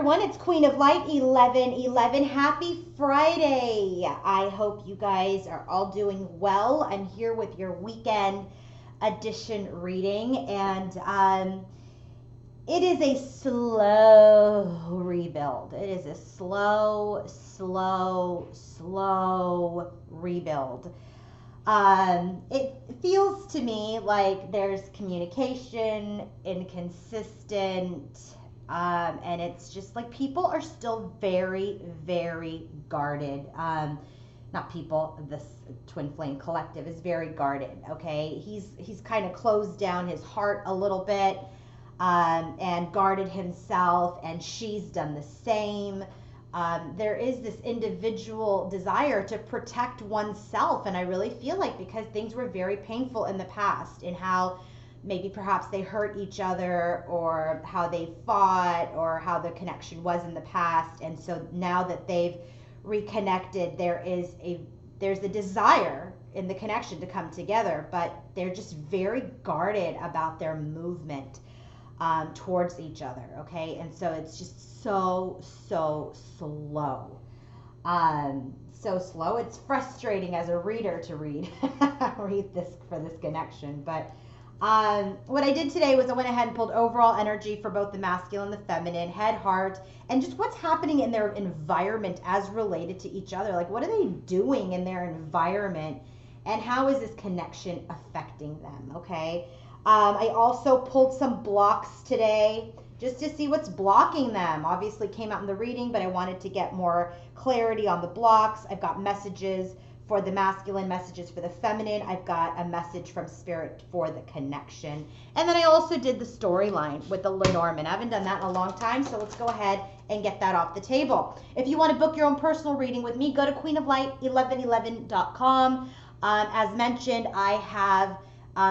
everyone, it's Queen of Light 1111. Happy Friday. I hope you guys are all doing well. I'm here with your weekend edition reading, and it is a slow rebuild. It is a slow rebuild. It feels to me like there's communication inconsistent. And it's just like people are still very, very guarded. Not people, this Twin Flame Collective is very guarded, okay? He's kind of closed down his heart a little bit and guarded himself, and she's done the same. There is this individual desire to protect oneself, and I really feel like because things were very painful in the past in how maybe perhaps they hurt each other, or how they fought, or how the connection was in the past. And so now that they've reconnected, there's a desire in the connection to come together, but they're just very guarded about their movement towards each other, okay? And so it's just so slow. So slow. It's frustrating as a reader to read this for this connection, but what I did today was I went ahead and pulled overall energy for both the masculine and the feminine, head, heart, and just what's happening in their environment as related to each other. Like, what are they doing in their environment, and how is this connection affecting them, okay? I also pulled some blocks today just to see what's blocking them. Obviously came out in the reading, but I wanted to get more clarity on the blocks. I've got messages for the masculine, messages for the feminine. I've got a message from spirit for the connection. And then I also did the storyline with the Lenormand. I haven't done that in a long time, so let's go ahead and get that off the table. If you want to book your own personal reading with me, go to queenoflight1111.com. As mentioned, I have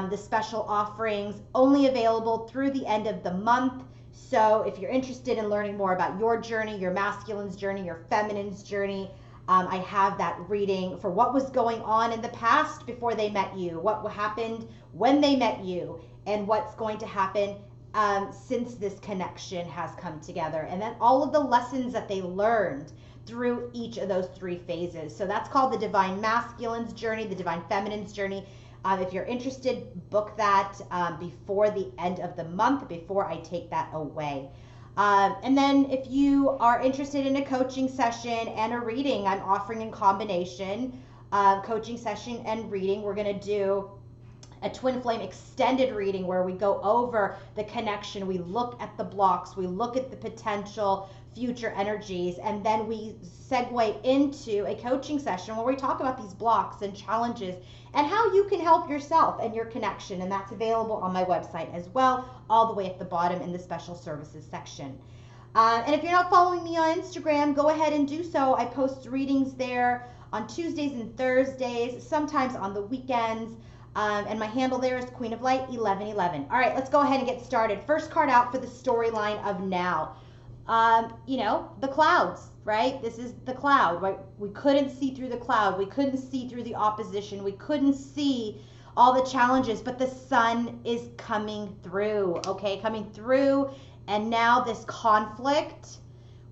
the special offerings only available through the end of the month. So if you're interested in learning more about your journey, your masculine's journey, your feminine's journey, I have that reading for what was going on in the past before they met you, what happened when they met you, and what's going to happen since this connection has come together. And then all of the lessons that they learned through each of those three phases. So that's called the Divine Masculine's journey, the Divine Feminine's journey. If you're interested, book that before the end of the month, before I take that away. And then if you are interested in a coaching session and a reading, I'm offering in combination coaching session and reading. We're going to do a Twin Flame extended reading where we go over the connection. We look at the blocks. We look at the potential future energies. And then we segue into a coaching session where we talk about these blocks and challenges and how you can help yourself and your connection. And that's available on my website as well, all the way at the bottom in the special services section. And if you're not following me on Instagram, go ahead and do so. I post readings there on Tuesdays and Thursdays, sometimes on the weekends. And my handle there is Queen of Light 1111. All right, let's go ahead and get started. First card out for the storyline of now. The clouds, right? This is the cloud, right? We couldn't see through the cloud. We couldn't see through the opposition. We couldn't see all the challenges, but the sun is coming through, okay? Coming through, and now this conflict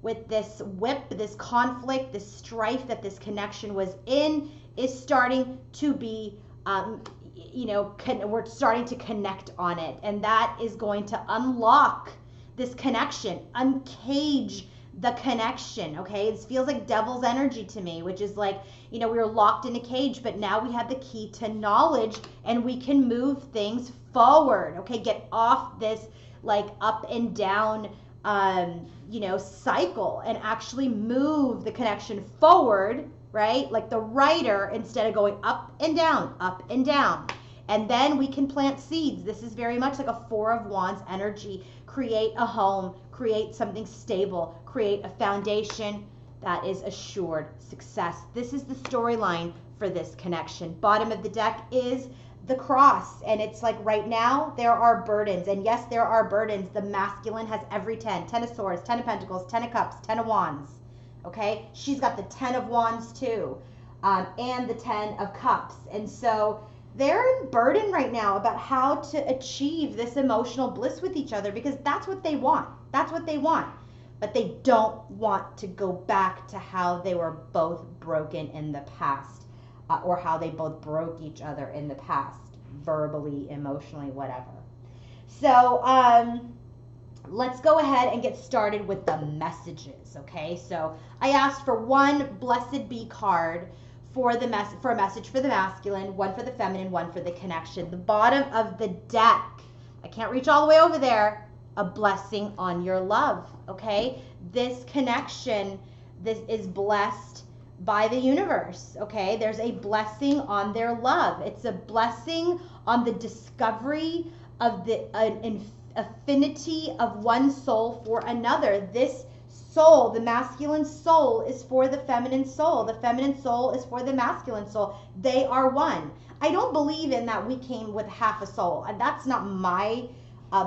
with this whip, this conflict, this strife that this connection was in is starting to be, we're starting to connect on it, and that is going to unlock this connection, uncage the connection, okay? It feels like devil's energy to me, which is like, we were locked in a cage, but now we have the key to knowledge and we can move things forward, okay? Get off this like up and down, cycle and actually move the connection forward, right? Like the writer, instead of going up and down, up and down. And then we can plant seeds. This is very much like a Four of Wands energy. Create a home, create something stable, create a foundation that is assured success. This is the storyline for this connection. Bottom of the deck is the cross, and it's like right now there are burdens, and yes, there are burdens. The masculine has every 10 of swords, 10 of pentacles, 10 of cups, 10 of wands, okay? She's got the 10 of wands too, and the 10 of cups. And so they're in burden right now about how to achieve this emotional bliss with each other, because that's what they want. That's what they want. but they don't want to go back to how they were both broken in the past, or how they both broke each other in the past, verbally, emotionally, whatever. So let's go ahead and get started with the messages, okay? So I asked for one Blessed Be card for a message for the masculine, one for the feminine, one for the connection. The bottom of the deck, I can't reach all the way over there, a blessing on your love, okay? This connection, this is blessed by the universe, okay? There's a blessing on their love. It's a blessing on the discovery of the affinity of one soul for another. This soul, the masculine soul, is for the feminine soul. The feminine soul is for the masculine soul. They are one. I don't believe in that we came with half a soul. And that's not my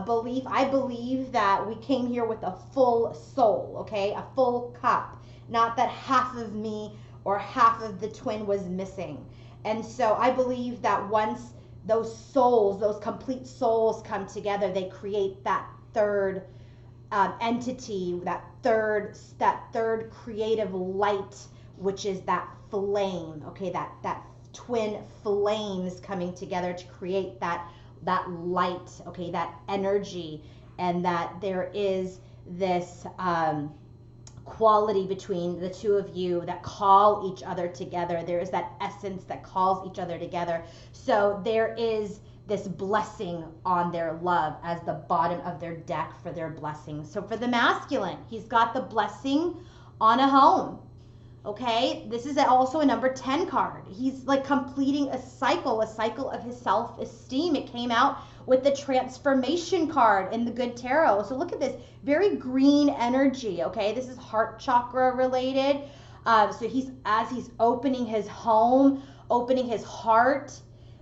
belief. I believe that we came here with a full soul, okay? A full cup. Not that half of me or half of the twin was missing. And so I believe that once those souls, those complete souls come together, they create that third entity, that third creative light, which is that flame, okay? That twin flames coming together to create that light, okay? That energy, and that there is this quality between the two of you that call each other together. There is that essence that calls each other together. So there is this blessing on their love as the bottom of their deck for their blessing. So for the masculine, he's got the blessing on a home. Okay, this is also a number 10 card. He's like completing a cycle of his self-esteem. It came out with the transformation card in the Good Tarot. So look at this, very green energy, okay? This is heart chakra related. So as he's opening his home, opening his heart,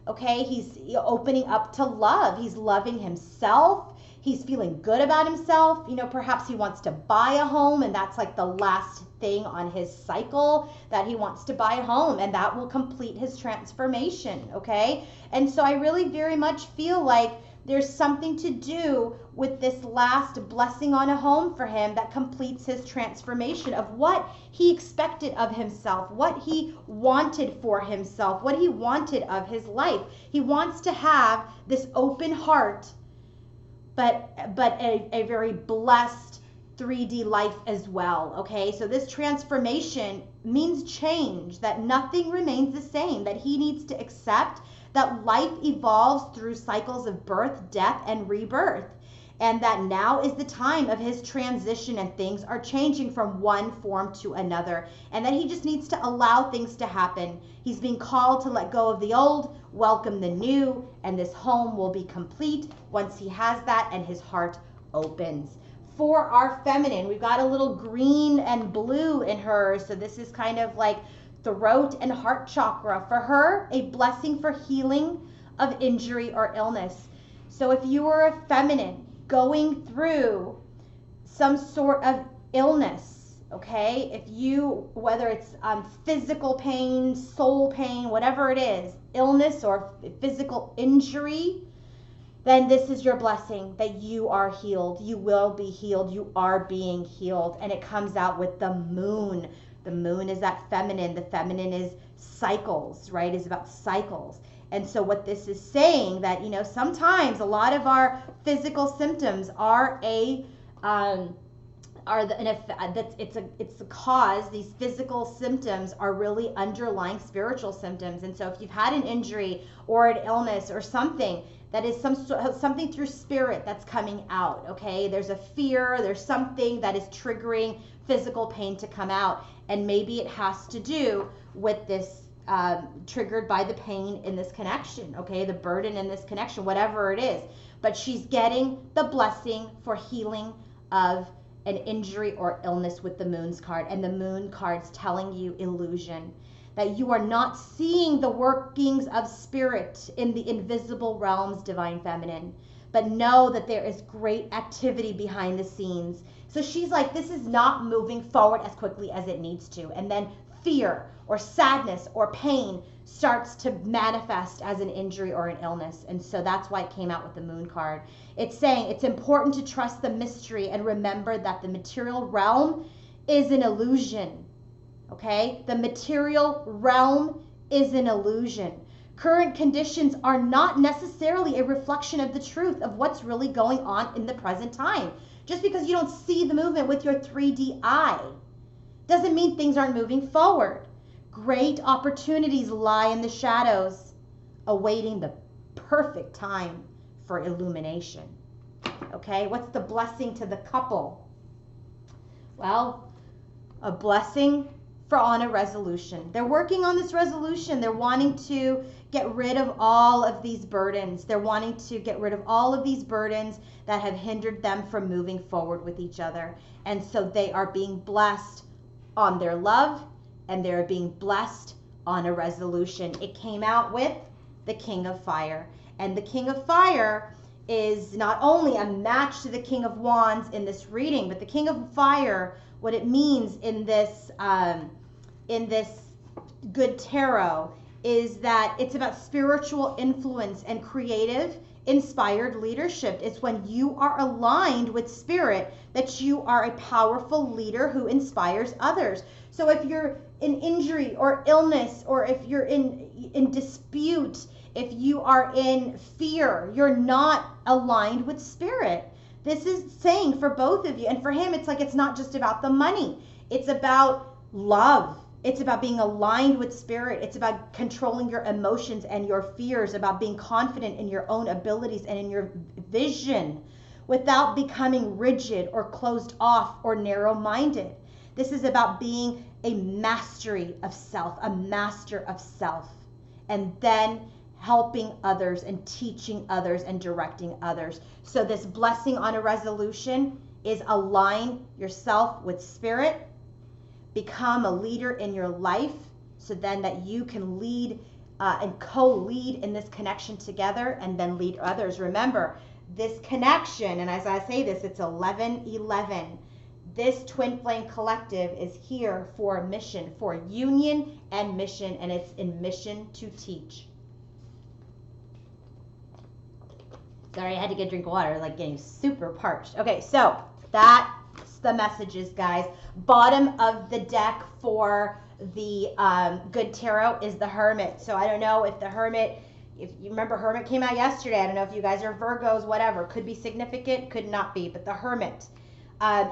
okay? He's opening up to love. He's loving himself. He's feeling good about himself. You know, perhaps he wants to buy a home, and that's like the last thing on his cycle, that he wants to buy a home, and that will complete his transformation, okay? And so I really very much feel like there's something to do with this last blessing on a home for him that completes his transformation of what he expected of himself, what he wanted for himself, what he wanted of his life. He wants to have this open heart, but a very blessed 3D life as well, okay? So this transformation means change, that nothing remains the same, that he needs to accept that life evolves through cycles of birth, death, and rebirth, and that now is the time of his transition and things are changing from one form to another, and that he just needs to allow things to happen. He's being called to let go of the old, welcome the new, and this home will be complete once he has that and his heart opens. For our feminine, we've got a little green and blue in her, so this is kind of like throat and heart chakra. For her, a blessing for healing of injury or illness. So if you are a feminine going through some sort of illness, okay, if you, whether it's physical pain, soul pain, whatever it is, illness or physical injury, then this is your blessing, that you are healed. You will be healed. You are being healed. And it comes out with the moon. The moon is that feminine. The feminine is cycles, right? Is about cycles. And so what this is saying, that, you know, sometimes a lot of our physical symptoms are it's the cause. These physical symptoms are really underlying spiritual symptoms. And so if you've had an injury or an illness or something, that is something through spirit that's coming out, okay? There's a fear, there's something that is triggering physical pain to come out, and maybe it has to do with this triggered by the pain in this connection, okay? The burden in this connection, whatever it is. But she's getting the blessing for healing of an injury or illness with the moon's card, and the moon card's telling you illusion, that you are not seeing the workings of spirit in the invisible realms, divine feminine, but know that there is great activity behind the scenes. So she's like, this is not moving forward as quickly as it needs to. And then fear or sadness or pain starts to manifest as an injury or an illness. And so that's why it came out with the moon card. It's saying it's important to trust the mystery and remember that the material realm is an illusion. Okay? The material realm is an illusion. Current conditions are not necessarily a reflection of the truth of what's really going on in the present time. Just because you don't see the movement with your 3D eye doesn't mean things aren't moving forward. Great opportunities lie in the shadows, awaiting the perfect time for illumination. Okay, what's the blessing to the couple? Well, a blessing on a resolution. They're working on this resolution. They're wanting to get rid of all of these burdens. They're wanting to get rid of all of these burdens that have hindered them from moving forward with each other. And so they are being blessed on their love, and they're being blessed on a resolution. It came out with the King of Fire. And the King of Fire is not only a match to the King of Wands in this reading, but the King of Fire, what it means in this good tarot is that it's about spiritual influence and creative, inspired leadership. It's when you are aligned with spirit that you are a powerful leader who inspires others. So if you're in injury or illness, or if you're in dispute, if you are in fear, you're not aligned with spirit. This is saying for both of you, and for him, it's like it's not just about the money. It's about love. It's about being aligned with spirit. It's about controlling your emotions and your fears, about being confident in your own abilities and in your vision without becoming rigid or closed off or narrow-minded. This is about being a mastery of self, a master of self, and then helping others and teaching others and directing others. So this blessing on a resolution is align yourself with spirit, become a leader in your life, so then that you can lead and co-lead in this connection together and then lead others. Remember, this connection, and as I say this, it's 11-11. This Twin Flame Collective is here for a mission, for union and mission, and it's in mission to teach. Sorry, I had to get a drink of water, like getting super parched. Okay, so that's the messages, guys. Bottom of the deck for the good tarot is the Hermit. So I don't know if the Hermit, if you remember, Hermit came out yesterday. I don't know if you guys are Virgos, whatever. Could be significant, could not be. But the Hermit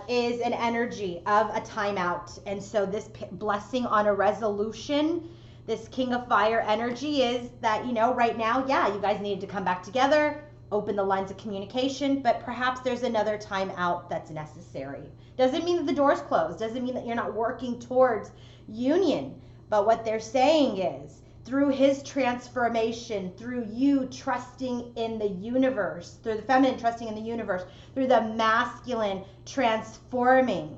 is an energy of a timeout. And so this blessing on a resolution, this King of Fire energy is that, you know, right now, yeah, you guys needed to come back together, open the lines of communication, but perhaps there's another time out that's necessary. Doesn't mean that the door's closed. Doesn't mean that you're not working towards union. But what they're saying is, through his transformation, through you trusting in the universe, through the feminine trusting in the universe, through the masculine transforming,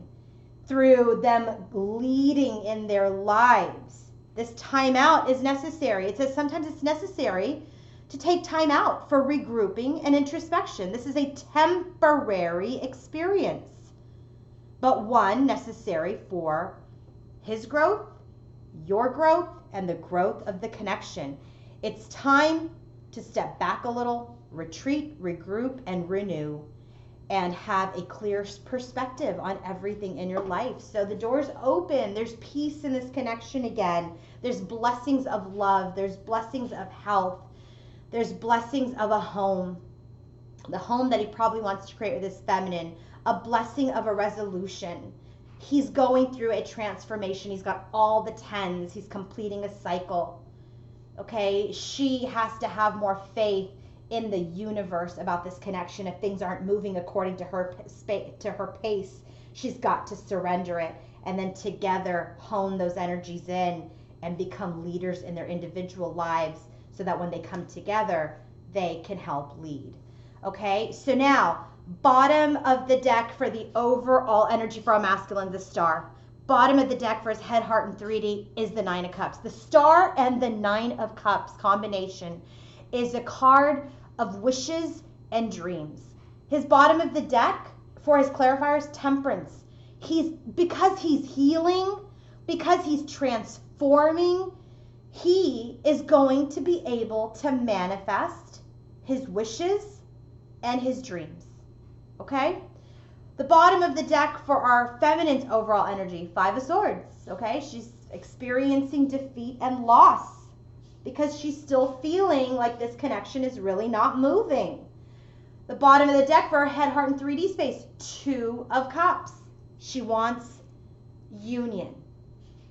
through them leading in their lives, this time out is necessary. It says sometimes it's necessary to take time out for regrouping and introspection. This is a temporary experience, but one necessary for his growth, your growth, and the growth of the connection. It's time to step back a little, retreat, regroup, and renew, and have a clear perspective on everything in your life. So the door's open. There's peace in this connection again. There's blessings of love. There's blessings of health. There's blessings of a home, the home that he probably wants to create with his feminine, a blessing of a resolution. He's going through a transformation. He's got all the 10s. He's completing a cycle. Okay, she has to have more faith in the universe about this connection. If things aren't moving according to her pace, she's got to surrender it, and then together hone those energies in and become leaders in their individual lives, so that when they come together, they can help lead. Okay, so now, bottom of the deck for the overall energy for a masculine, the Star. Bottom of the deck for his head, heart, and 3D is the 9 of Cups. The Star and the 9 of Cups combination is a card of wishes and dreams. His bottom of the deck for his clarifiers, Temperance. Because he's healing, because he's transforming, he is going to be able to manifest his wishes and his dreams. Okay? The bottom of the deck for our feminine's overall energy, Five of Swords. Okay? She's experiencing defeat and loss because she's still feeling like this connection is really not moving. The bottom of the deck for her head, heart, and 3D space, Two of Cups. She wants union.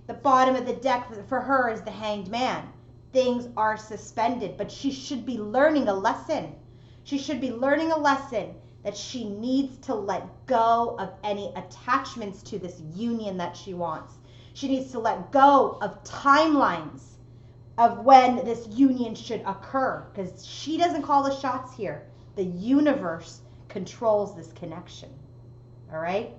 The bottom of the deck for her is the Hanged Man. Things are suspended, but she should be learning a lesson. She should be learning a lesson that she needs to let go of any attachments to this union that she wants. She needs to let go of timelines of when this union should occur, because she doesn't call the shots here. The universe controls this connection. All right?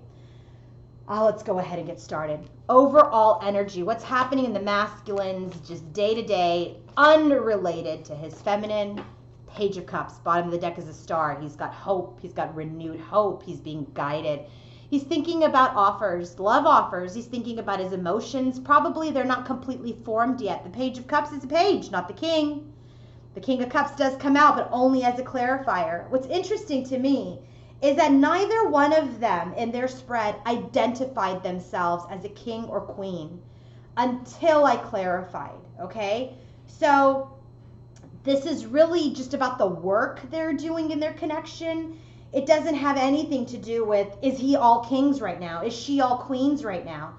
Let's go ahead and get started. Overall energy, what's happening in the masculines, just day to day, unrelated to his feminine. Page of Cups, bottom of the deck is a star. He's got hope. He's got renewed hope. He's being guided. He's thinking about offers, love offers. He's thinking about his emotions. Probably they're not completely formed yet. The Page of Cups is a page, not the King. The King of Cups does come out, but only as a clarifier. What's interesting to me is that neither one of them in their spread identified themselves as a king or queen until I clarified, okay? So this is really just about the work they're doing in their connection. It doesn't have anything to do with, is he all kings right now? Is she all queens right now?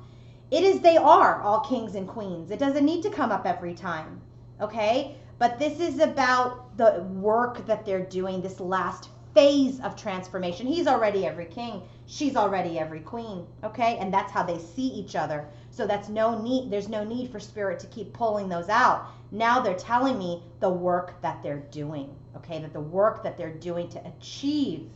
It is, they are all kings and queens. It doesn't need to come up every time, okay? But this is about the work that they're doing, this last phase of transformation. He's already every king. She's already every queen, okay? And that's how they see each other. So there's no need for spirit to keep pulling those out. Now they're telling me the work that they're doing, okay? That the work that they're doing to achieve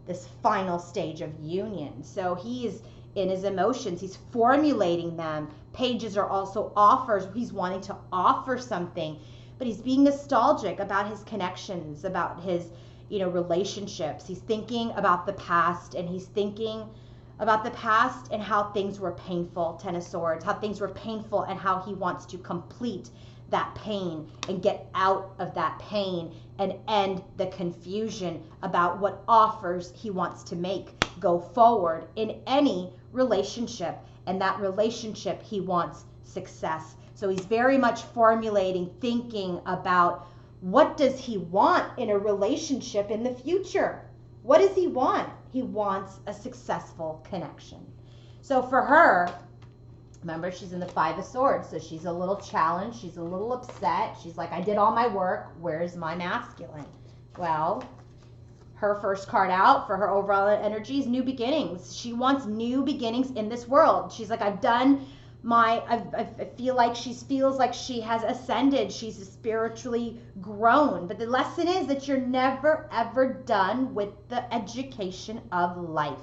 this final stage of union. So he's in his emotions. He's formulating them. Pages are also offers. He's wanting to offer something, but he's being nostalgic about his connections, about his relationships. He's thinking about the past, and he's thinking about the past and how things were painful. Ten of Swords, how things were painful, and how he wants to complete that pain and get out of that pain and end the confusion about what offers he wants to make go forward in any relationship. And that relationship, he wants success. So he's very much formulating, thinking about what does he want in a relationship in the future? What does he want? He wants a successful connection. So for her, remember, she's in the Five of Swords, so she's a little challenged. She's a little upset. She's like, I did all my work. Where's my masculine? Well, her first card out for her overall energy is new beginnings. She wants new beginnings in this world. She's like, I've done I feel like she feels like she has ascended. She's spiritually grown. But the lesson is that you're never, ever done with the education of life.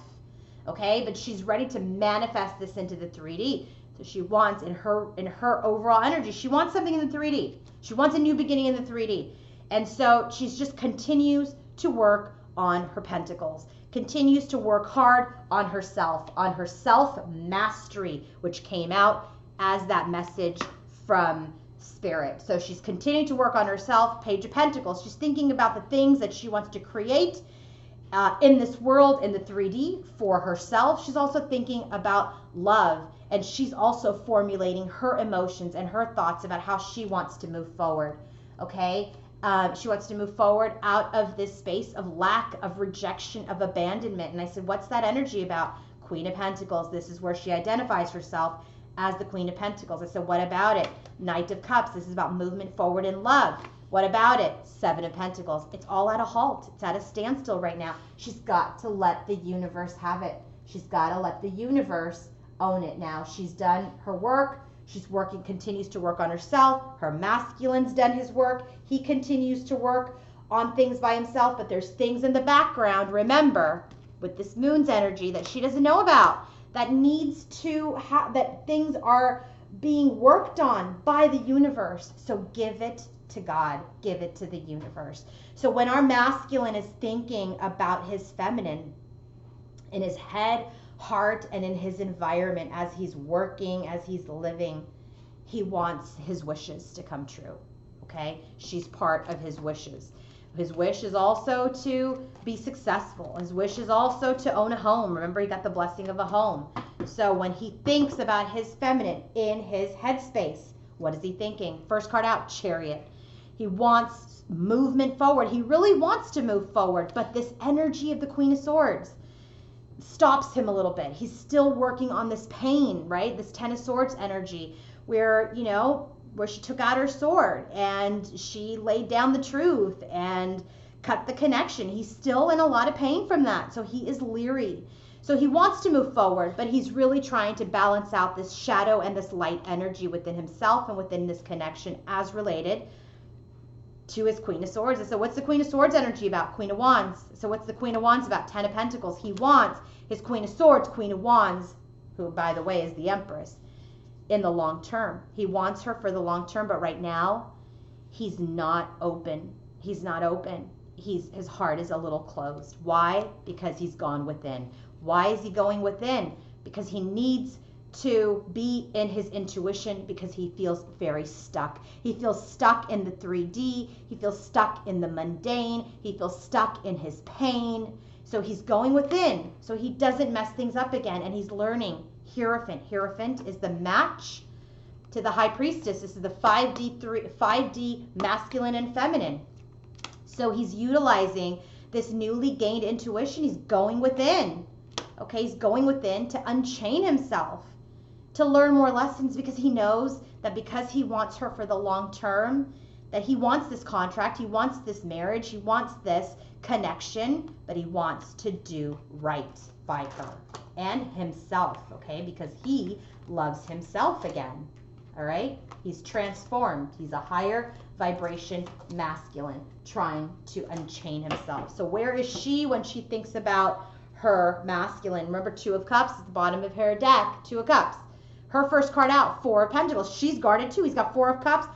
Okay? But she's ready to manifest this into the 3D. So she wants, in her overall energy, she wants something in the 3D. She wants a new beginning in the 3D. And so she's just continues to work on her pentacles. Continues to work hard on her self-mastery, which came out as that message from Spirit. So she's continuing to work on herself. Page of Pentacles. She's thinking about the things that she wants to create in this world, in the 3D for herself. She's also thinking about love, and she's also formulating her emotions and her thoughts about how she wants to move forward. Okay? She wants to move forward out of this space of lack, of rejection, of abandonment. And I said, what's that energy about? Queen of Pentacles. This is where she identifies herself as the Queen of Pentacles. I said, what about it? Knight of Cups. This is about movement forward in love. What about it? Seven of Pentacles. It's all at a halt. It's at a standstill right now. She's got to let the universe have it. She's got to let the universe own it now. She's done her work. She's working, continues to work on herself. Her masculine's done his work. He continues to work on things by himself, but there's things in the background, remember, with this moon's energy that she doesn't know about, that needs to that things are being worked on by the universe. So give it to God. Give it to the universe. So when our masculine is thinking about his feminine, in his head, heart and in his environment, as he's working, as he's living, he wants his wishes to come true. Okay? She's part of his wishes. His wish is also to be successful. His wish is also to own a home. Remember, he got the blessing of a home. So when he thinks about his feminine in his headspace, what is he thinking? First card out, Chariot. He wants movement forward. He really wants to move forward, but this energy of the Queen of Swords stops him a little bit. He's still working on this pain, right? This Ten of Swords energy where, you know, where she took out her sword and she laid down the truth and cut the connection. He's still in a lot of pain from that. So he is leery. So he wants to move forward, but he's really trying to balance out this shadow and this light energy within himself and within this connection as related to his Queen of Swords. And so what's the Queen of Swords energy about? Queen of Wands. So what's the Queen of Wands about? Ten of Pentacles. He wants his Queen of Swords, Queen of Wands, who, by the way, is the Empress, in the long term. He wants her for the long term, but right now he's not open. He's not open. His heart is a little closed. Why? Because he's gone within. Why is he going within? Because he needs to be in his intuition, because he feels very stuck. He feels stuck in the 3D. He feels stuck in the mundane. He feels stuck in his pain. So he's going within so he doesn't mess things up again, and he's learning Hierophant. Hierophant is the match to the High Priestess. This is the 5D masculine and feminine. So he's utilizing this newly gained intuition. He's going within. Okay, he's going within to unchain himself, to learn more lessons, because he knows that because he wants her for the long term, that he wants this contract, he wants this marriage, he wants this connection, but he wants to do right by her and himself, okay, because he loves himself again. All right, he's transformed. He's a higher vibration masculine trying to unchain himself. So where is she when she thinks about her masculine? Remember, Two of Cups at the bottom of her deck. Two of Cups. Her first card out, Four of Pentacles. She's guarded too. He's got Four of Cups.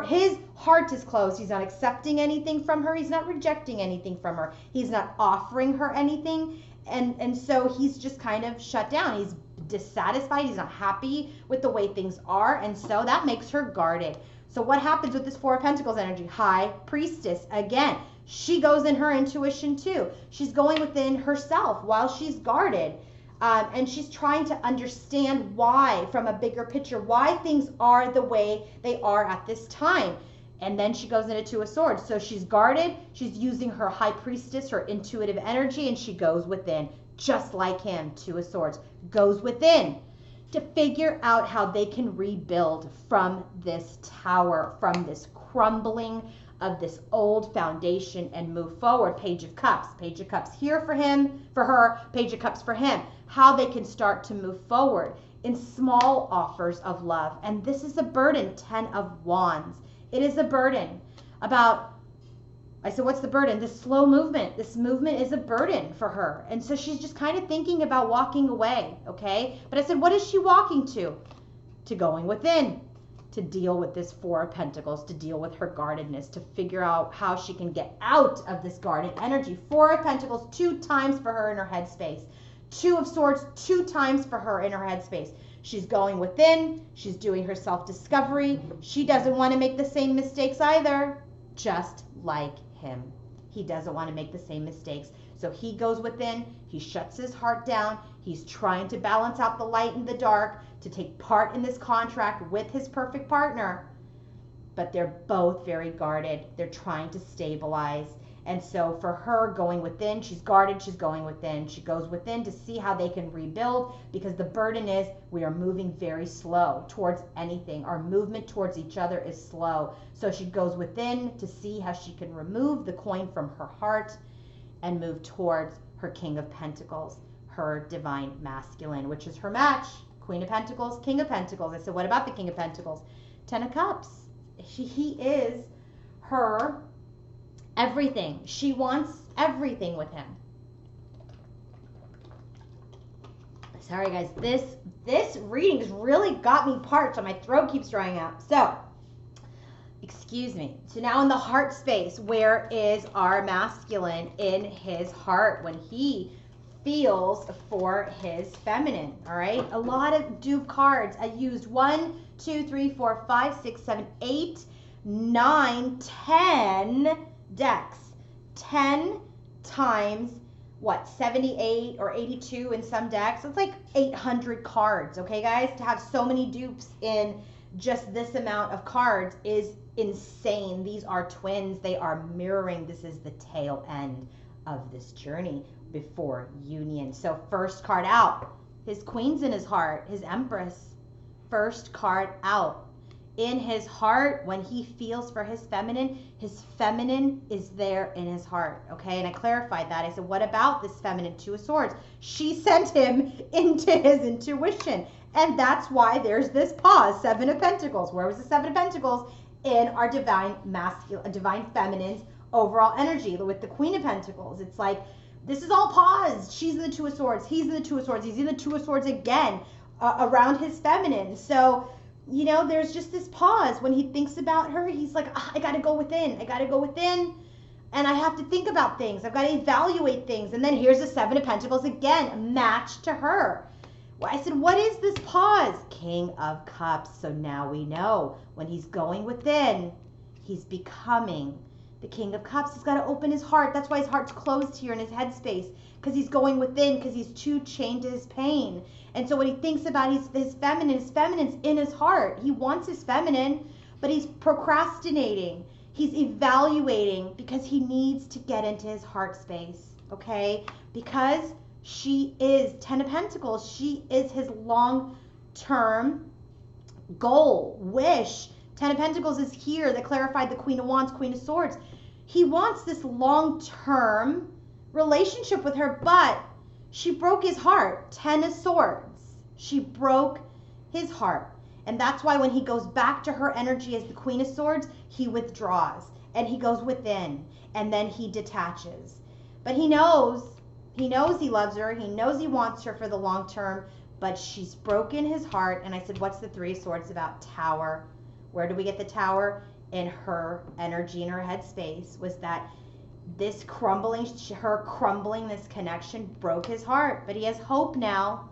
His heart is closed. He's not accepting anything from her. He's not rejecting anything from her. He's not offering her anything. And so he's just kind of shut down. He's dissatisfied. He's not happy with the way things are. And so that makes her guarded. So what happens with this Four of Pentacles energy? High Priestess. Again, she goes in her intuition too. She's going within herself while she's guarded. And she's trying to understand why, from a bigger picture, why things are the way they are at this time. And then she goes into Two of Swords. So she's guarded. She's using her High Priestess, her intuitive energy, and she goes within, just like him. Two of Swords goes within to figure out how they can rebuild from this tower, from this crumbling of this old foundation, and move forward. Page of Cups. Page of Cups here for him, for her. Page of Cups for him. How they can start to move forward in small offers of love. And this is a burden. Ten of Wands. It is a burden about, I said, what's the burden? This slow movement. This movement is a burden for her. And so she's just kind of thinking about walking away, okay? But I said, what is she walking to? To going within, to deal with this Four of Pentacles, to deal with her guardedness, to figure out how she can get out of this guarded energy. Four of Pentacles 2 times for her in her headspace. Two of Swords 2 times for her in her headspace. She's going within. She's doing her self-discovery. She doesn't want to make the same mistakes either, just like him. He doesn't want to make the same mistakes. So he goes within. He shuts his heart down. He's trying to balance out the light and the dark to take part in this contract with his perfect partner. But they're both very guarded. They're trying to stabilize. And so for her, going within, she's guarded, she's going within. She goes within to see how they can rebuild, because the burden is we are moving very slow towards anything. Our movement towards each other is slow. So she goes within to see how she can remove the coin from her heart and move towards her King of Pentacles, her divine masculine, which is her match. Queen of Pentacles, King of Pentacles. I said, what about the King of Pentacles? Ten of Cups. He is her everything. She wants everything with him. Sorry guys, this reading has really got me parched and my throat keeps drying out. So, excuse me. So now in the heart space, where is our masculine in his heart when he feels for his feminine. All right, a lot of dupe cards. I used 1, 2, 3, 4, 5, 6, 7, 8, 9, 10 decks. 10 times what, 78 or 82 in some decks. It's like 800 cards. Okay, guys, to have so many dupes in just this amount of cards is insane. These are twins. They are mirroring. This is the tail end of this journey before union. So first card out, his queen's in his heart, his empress. First card out. In his heart, when he feels for his feminine is there in his heart. Okay, and I clarified that. I said, what about this feminine? Two of Swords. She sent him into his intuition. And that's why there's this pause. 7 of Pentacles. Where was the 7 of Pentacles? In our divine masculine, divine feminine's overall energy with the Queen of Pentacles. It's like, this is all paused. She's in the Two of Swords. He's in the Two of Swords. He's in the Two of Swords again around his feminine. So, you know, there's just this pause. When he thinks about her, he's like, I got to go within. I got to go within. And I have to think about things. I've got to evaluate things. And then here's the 7 of Pentacles again, matched to her. I said, what is this pause? King of Cups. So now we know when he's going within, he's becoming the King of Cups. He's got to open his heart. That's why his heart's closed here in his headspace, because he's going within, because he's too chained to his pain. And so when he thinks about his feminine's in his heart. He wants his feminine, but he's procrastinating. He's evaluating because he needs to get into his heart space, okay? Because she is 10 of Pentacles. She is his long-term goal, wish. 10 of Pentacles is here that clarified the Queen of Wands, Queen of Swords. He wants this long-term relationship with her, but she broke his heart. 10 of Swords. She broke his heart. And that's why when he goes back to her energy as the Queen of Swords, he withdraws and he goes within and then he detaches. But he knows he loves her. He knows he wants her for the long term, but she's broken his heart. And I said, what's the 3 of Swords about? Tower. Where do we get the Tower? In her energy, in her headspace, was that this crumbling, her crumbling this connection broke his heart. But he has hope now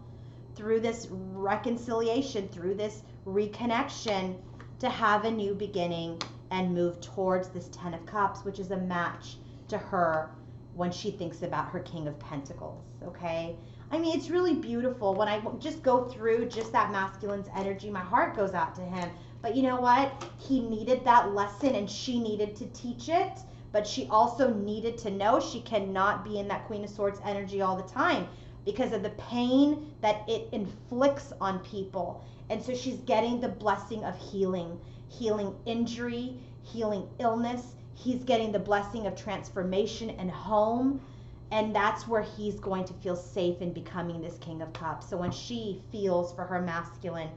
through this reconciliation, through this reconnection, to have a new beginning and move towards this 10 of Cups, which is a match to her when she thinks about her King of Pentacles, okay? I mean, it's really beautiful. When I just go through just that masculine's energy, my heart goes out to him. But you know what? He needed that lesson and she needed to teach it. But she also needed to know she cannot be in that Queen of Swords energy all the time because of the pain that it inflicts on people. And so she's getting the blessing of healing, healing injury, healing illness. He's getting the blessing of transformation and home. And that's where he's going to feel safe in becoming this King of Cups. So when she feels for her masculine,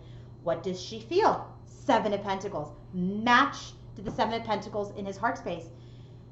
what does she feel? 7 of Pentacles. Match to the 7 of Pentacles in his heart space.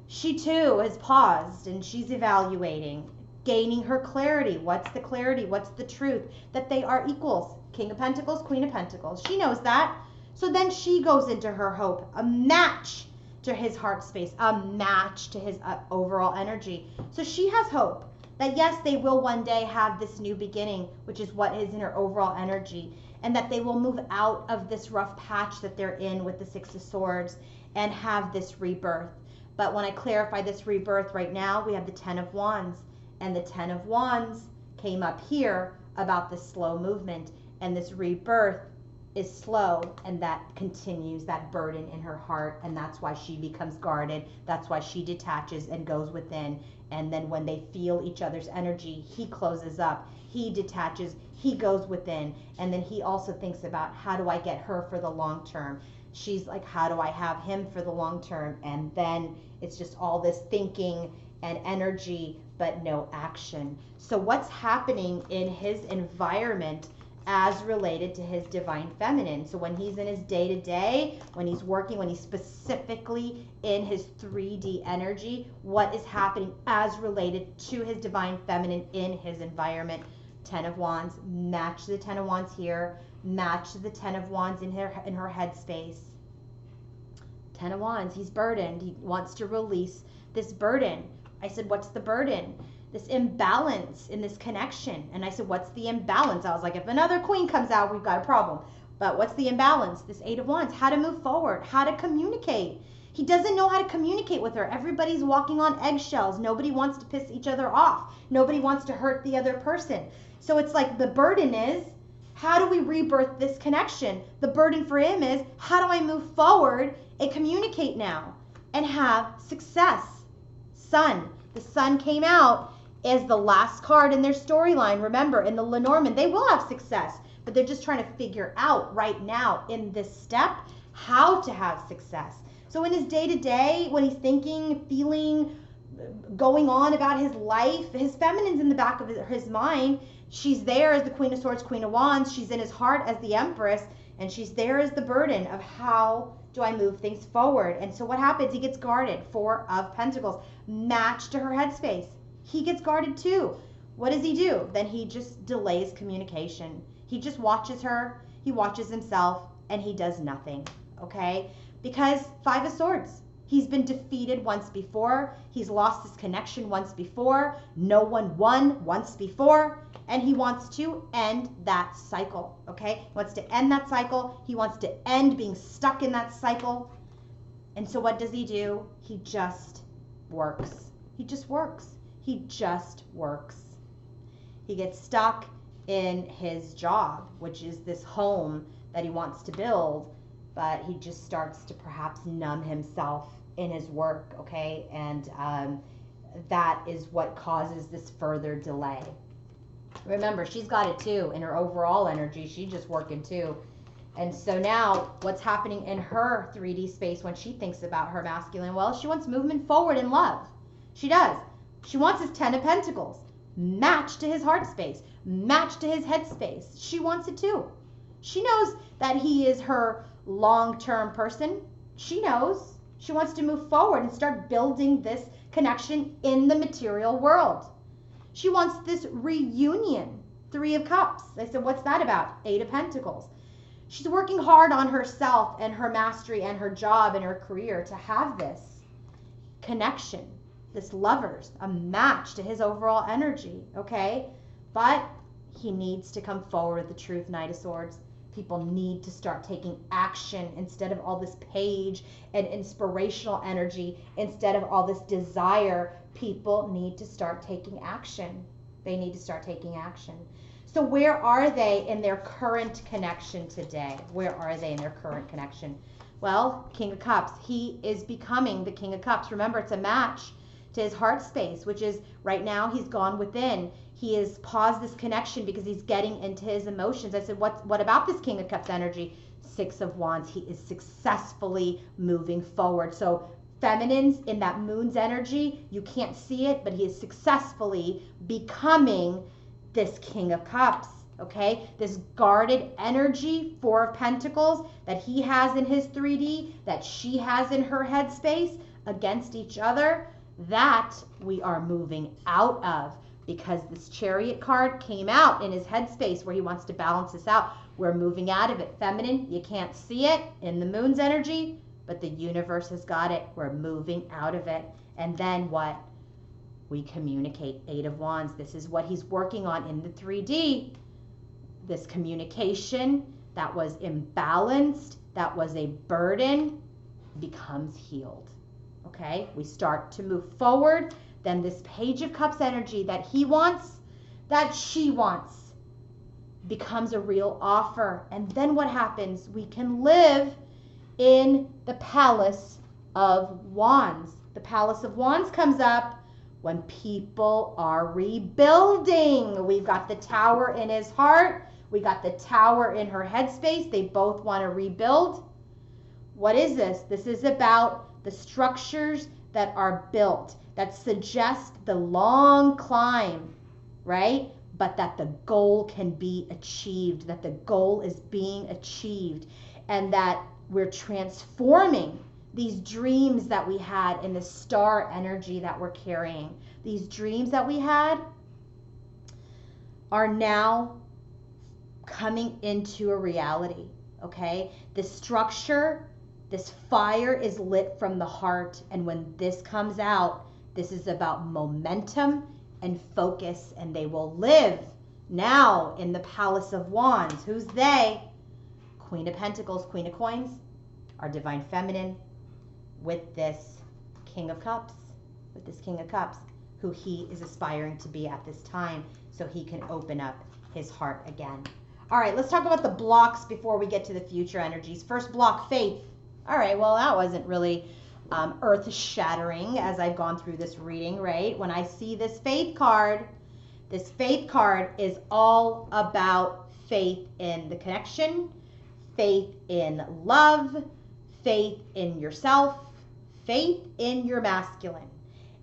She too has paused and she's evaluating, gaining her clarity. What's the clarity? What's the truth? That they are equals. King of Pentacles, Queen of Pentacles. She knows that. So then she goes into her hope, a match to his heart space, a match to his overall energy. So she has hope that yes, they will one day have this new beginning, which is what is in her overall energy, and that they will move out of this rough patch that they're in with the 6 of Swords and have this rebirth. But when I clarify this rebirth right now, we have the 10 of Wands. And the 10 of Wands came up here about the slow movement. And this rebirth is slow, and that continues that burden in her heart. And that's why she becomes guarded. That's why she detaches and goes within. And then when they feel each other's energy, he closes up, he detaches, he goes within. And then he also thinks about, how do I get her for the long term? She's like, how do I have him for the long term? And then it's just all this thinking and energy, but no action. So what's happening in his environment as related to his divine feminine? So when he's in his day-to-day, when he's working, when he's specifically in his 3D energy, what is happening as related to his divine feminine in his environment? 10 of Wands, match the 10 of Wands here, match the 10 of Wands in her headspace. 10 of Wands, he's burdened. He wants to release this burden. I said, what's the burden? this imbalance in this connection. And I said, what's the imbalance? I was like, if another queen comes out, we've got a problem. But what's the imbalance? This Eight of Wands, how to move forward, how to communicate. He doesn't know how to communicate with her. Everybody's walking on eggshells. Nobody wants to piss each other off. Nobody wants to hurt the other person. So it's like the burden is, how do we rebirth this connection? The burden for him is, how do I move forward and communicate now and have success? Sun. The Sun came out as the last card in their storyline. Remember, in the Lenormand, they will have success, but they're just trying to figure out right now in this step how to have success. So in his day-to-day, when he's thinking, feeling, going on about his life, his feminine's in the back of his mind. She's there as the Queen of Swords, Queen of Wands. She's in his heart as the Empress, and she's there as the burden of how do I move things forward. And so what happens? He gets guarded. Four of Pentacles, matched to her headspace. He gets guarded too. What does he do? Then he just delays communication. He just watches her, he watches himself, and he does nothing, okay? Because Five of Swords, he's been defeated once before. He's lost his connection once before. No one won once before. And he wants to end that cycle, okay? He wants to end that cycle. He wants to end being stuck in that cycle. And so what does he do? He just works. He just works. He just works. He gets stuck in his job, which is this home that he wants to build, but he just starts to perhaps numb himself in his work, okay? And that is what causes this further delay. Remember, she's got it too in her overall energy. She's just working too. And so now what's happening in her 3D space when she thinks about her masculine? Well, she wants movement forward in love. She does. She wants his 10 of Pentacles matched to his heart space, matched to his head space. She wants it too. She knows that he is her long-term person. She knows. She wants to move forward and start building this connection in the material world. She wants this reunion. Three of Cups. I said, what's that about? Eight of Pentacles. She's working hard on herself and her mastery and her job and her career to have this connection, this lovers, a match to his overall energy, okay? But he needs to come forward with the truth, Knight of Swords. People need to start taking action instead of all this page and inspirational energy, instead of all this desire. People need to start taking action. They need to start taking action. So where are they in their current connection today? Where are they in their current connection? Well, King of Cups. He is becoming the King of Cups. Remember, it's a match to his heart space, which is right now he's gone within. He has paused this connection because he's getting into his emotions. I said, what about this King of Cups energy? Six of Wands. He is successfully moving forward. So feminines in that moon's energy, you can't see it, but he is successfully becoming this King of Cups, okay? This guarded energy, Four of Pentacles, that he has in his 3D, that she has in her headspace against each other, that we are moving out of, because this Chariot card came out in his headspace where he wants to balance this out. We're moving out of it. Feminine, you can't see it in the moon's energy, but the universe has got it. We're moving out of it. And then what? We communicate. Eight of Wands. This is what he's working on in the 3D. This communication that was imbalanced, that was a burden, becomes healed. Okay? We start to move forward. Then this Page of Cups energy that he wants, that she wants, becomes a real offer. And then what happens? We can live in the Palace of Wands. The Palace of Wands comes up when people are rebuilding. We've got the Tower in his heart. We got the Tower in her headspace. They both want to rebuild. What is this? This is about the structures that are built, that suggest the long climb, right? But that the goal can be achieved, that the goal is being achieved, and that we're transforming these dreams that we had in the star energy that we're carrying. These dreams that we had are now coming into a reality, okay? This structure, this fire is lit from the heart, and when this comes out, this is about momentum and focus, and they will live now in the Palace of Wands. Who's they? Queen of Pentacles, Queen of Coins, our divine feminine, with this King of Cups, who he is aspiring to be at this time so he can open up his heart again. All right, let's talk about the blocks before we get to the future energies. First block, faith. All right, well, that wasn't really earth-shattering as I've gone through this reading, right? When I see this faith card is all about faith in the connection, faith in love, faith in yourself, faith in your masculine.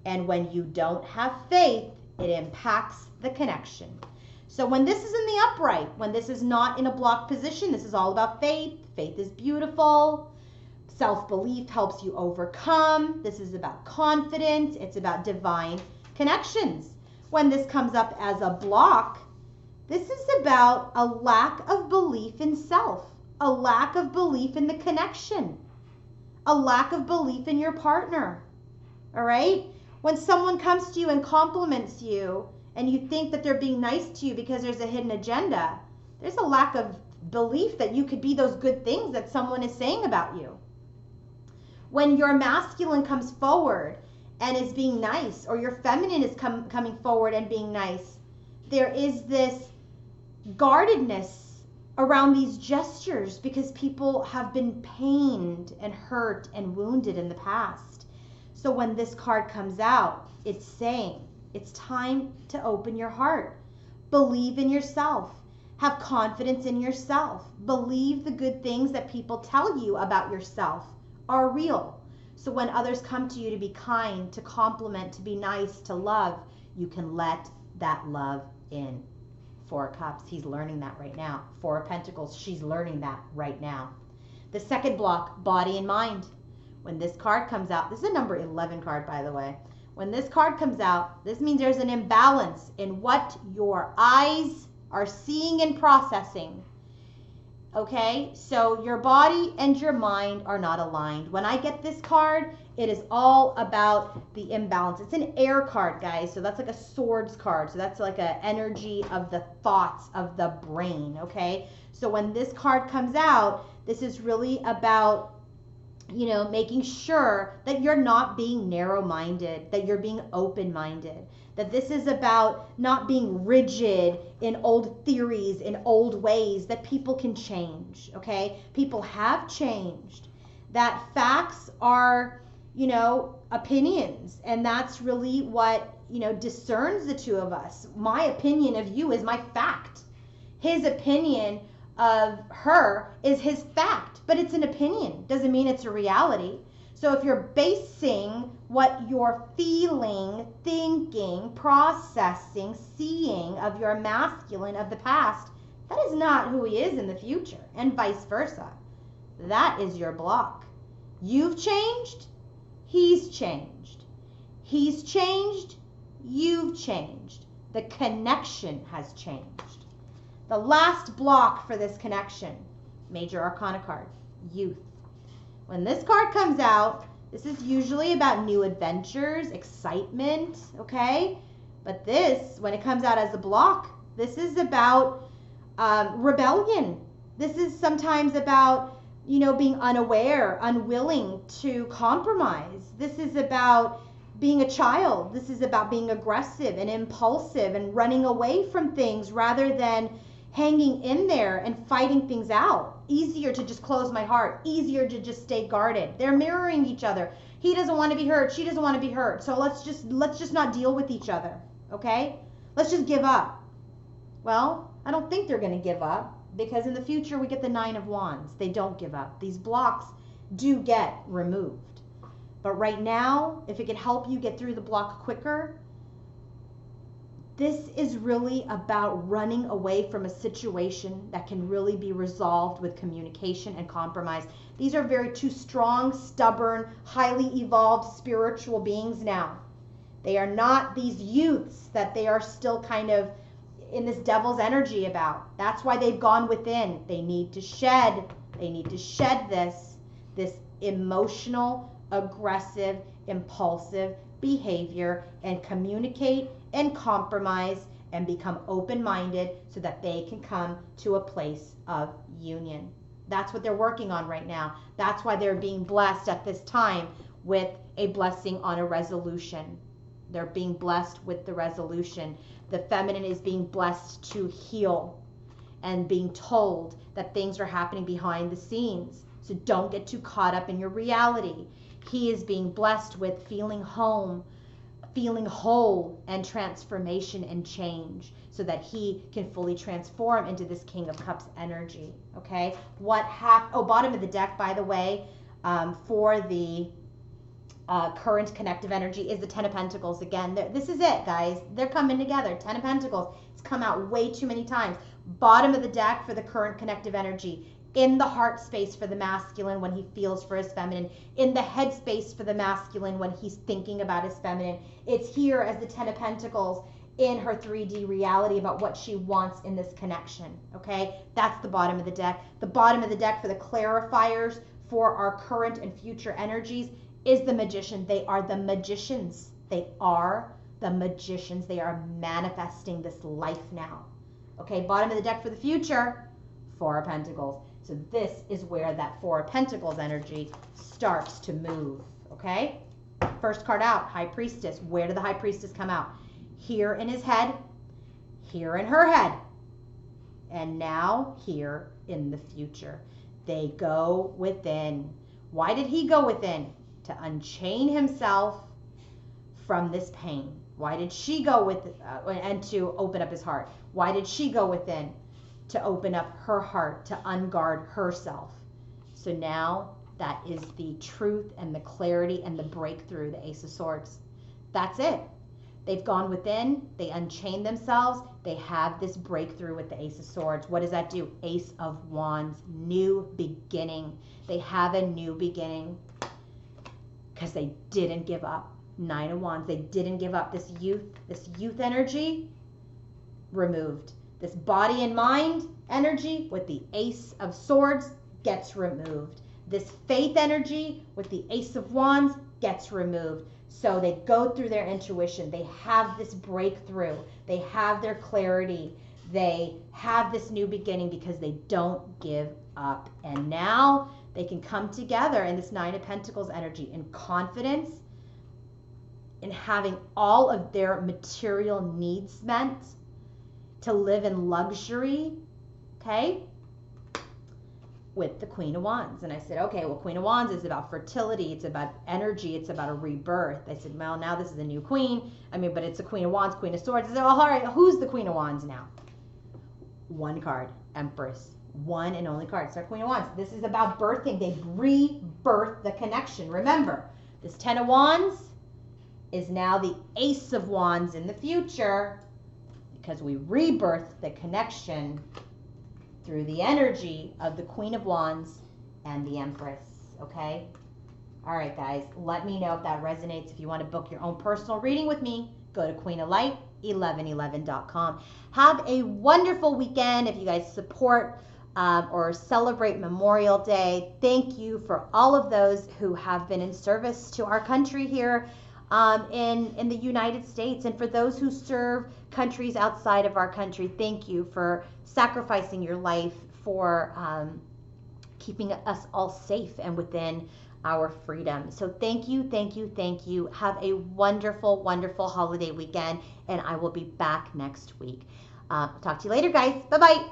And when you don't have faith, it impacts the connection. So when this is in the upright, when this is not in a block position, this is all about faith. Faith is beautiful. Self-belief helps you overcome. This is about confidence. It's about divine connections. When this comes up as a block, this is about a lack of belief in self, a lack of belief in the connection, a lack of belief in your partner. All right? When someone comes to you and compliments you and you think that they're being nice to you because there's a hidden agenda, there's a lack of belief that you could be those good things that someone is saying about you. When your masculine comes forward and is being nice, or your feminine is coming forward and being nice, there is this guardedness around these gestures because people have been pained and hurt and wounded in the past. So when this card comes out, it's saying it's time to open your heart. Believe in yourself. Have confidence in yourself. Believe the good things that people tell you about yourself are real. So when others come to you to be kind, to compliment, to be nice, to love, you can let that love in. Four of Cups, he's learning that right now. Four of Pentacles, she's learning that right now. The second block, body and mind. When this card comes out, this is a number 11 card, by the way. When this card comes out, this means there's an imbalance in what your eyes are seeing and processing. Okay, so your body and your mind are not aligned. When I get this card, it is all about the imbalance. It's an air card, guys, so that's like a swords card. So that's like an energy of the thoughts of the brain, okay? So when this card comes out, this is really about, you know, making sure that you're not being narrow-minded, that you're being open-minded, that this is about not being rigid in old theories, in old ways, that people can change, okay? People have changed. That facts are, you know, opinions, and that's really what, you know, discerns the two of us. My opinion of you is my fact. His opinion of her is his fact, but it's an opinion. Doesn't mean it's a reality. So if you're basing what you're feeling, thinking, processing, seeing of your masculine of the past, that is not who he is in the future, and vice versa. That is your block. You've changed, he's changed. He's changed, you've changed. The connection has changed. The last block for this connection, Major Arcana card, youth. When this card comes out, this is usually about new adventures, excitement, okay? But this, when it comes out as a block, this is about rebellion. This is sometimes about, you know, being unaware, unwilling to compromise. This is about being a child. This is about being aggressive and impulsive and running away from things rather than hanging in there and fighting things out. Easier to just close my heart, easier to just stay guarded. They're mirroring each other. He doesn't want to be hurt, she doesn't want to be hurt. So let's just not deal with each other, okay? Let's just give up. Well, I don't think they're going to give up, because in the future we get the Nine of Wands. They don't give up. These blocks do get removed. But right now, if it can help you get through the block quicker, this is really about running away from a situation that can really be resolved with communication and compromise. These are two strong, stubborn, highly evolved spiritual beings now. They are not these youths that they are still kind of in this devil's energy about. That's why they've gone within. They need to shed. They need to shed this emotional, aggressive, impulsive behavior and communicate and compromise and become open-minded so that they can come to a place of union. That's what they're working on right now. That's why they're being blessed at this time with a blessing on a resolution. They're being blessed with the resolution. The feminine is being blessed to heal and being told that things are happening behind the scenes. So don't get too caught up in your reality. He is being blessed with feeling home, feeling whole, and transformation and change so that he can fully transform into this King of Cups energy. Okay? Bottom of the deck, by the way, for the current connective energy is the Ten of Pentacles. Again, this is it, guys. They're coming together. Ten of Pentacles. It's come out way too many times. Bottom of the deck for the current connective energy. In the heart space for the masculine when he feels for his feminine. In the head space for the masculine when he's thinking about his feminine. It's here as the Ten of Pentacles in her 3D reality about what she wants in this connection. Okay? That's the bottom of the deck. The bottom of the deck for the clarifiers for our current and future energies is the Magician. They are the magicians. They are the magicians. They are manifesting this life now. Okay, bottom of the deck for the future, Four of Pentacles. So this is where that Four of Pentacles energy starts to move. Okay, first card out, High Priestess. Where did the High Priestess come out? Here in his head, here in her head, and now here in the future. They go within. Why did he go within? To unchain himself from this pain. Why did she go with and to open up his heart? Why did she go within? To open up her heart, to unguard herself. So now that is the truth and the clarity and the breakthrough, the Ace of Swords. That's it. They've gone within, they unchained themselves, they have this breakthrough with the Ace of Swords. What does that do? Ace of Wands, new beginning. They have a new beginning because they didn't give up. Nine of Wands, they didn't give up. This youth energy, removed. This body and mind energy with the Ace of Swords gets removed. This faith energy with the Ace of Wands gets removed. So they go through their intuition. They have this breakthrough. They have their clarity. They have this new beginning because they don't give up. And now they can come together in this Nine of Pentacles energy in confidence, in having all of their material needs met, to live in luxury, okay, with the Queen of Wands. And I said, okay, well, Queen of Wands is about fertility. It's about energy. It's about a rebirth. I said, well, now this is a new queen. But it's a Queen of Wands, Queen of Swords. I said, well, all right, who's the Queen of Wands now? One card, Empress. One and only card. It's our Queen of Wands. This is about birthing. They rebirth the connection. Remember, this Ten of Wands is now the Ace of Wands in the future because we rebirth the connection through the energy of the Queen of Wands and the Empress, okay? All right, guys, let me know if that resonates. If you want to book your own personal reading with me, go to queenoflight1111.com. Have a wonderful weekend. If you guys support or celebrate Memorial Day, thank you for all of those who have been in service to our country here in the United States. And for those who serve countries outside of our country, thank you for sacrificing your life for keeping us all safe and within our freedom. So thank you, thank you, thank you. Have a wonderful, wonderful holiday weekend, and I will be back next week. Talk to you later, guys. Bye-bye.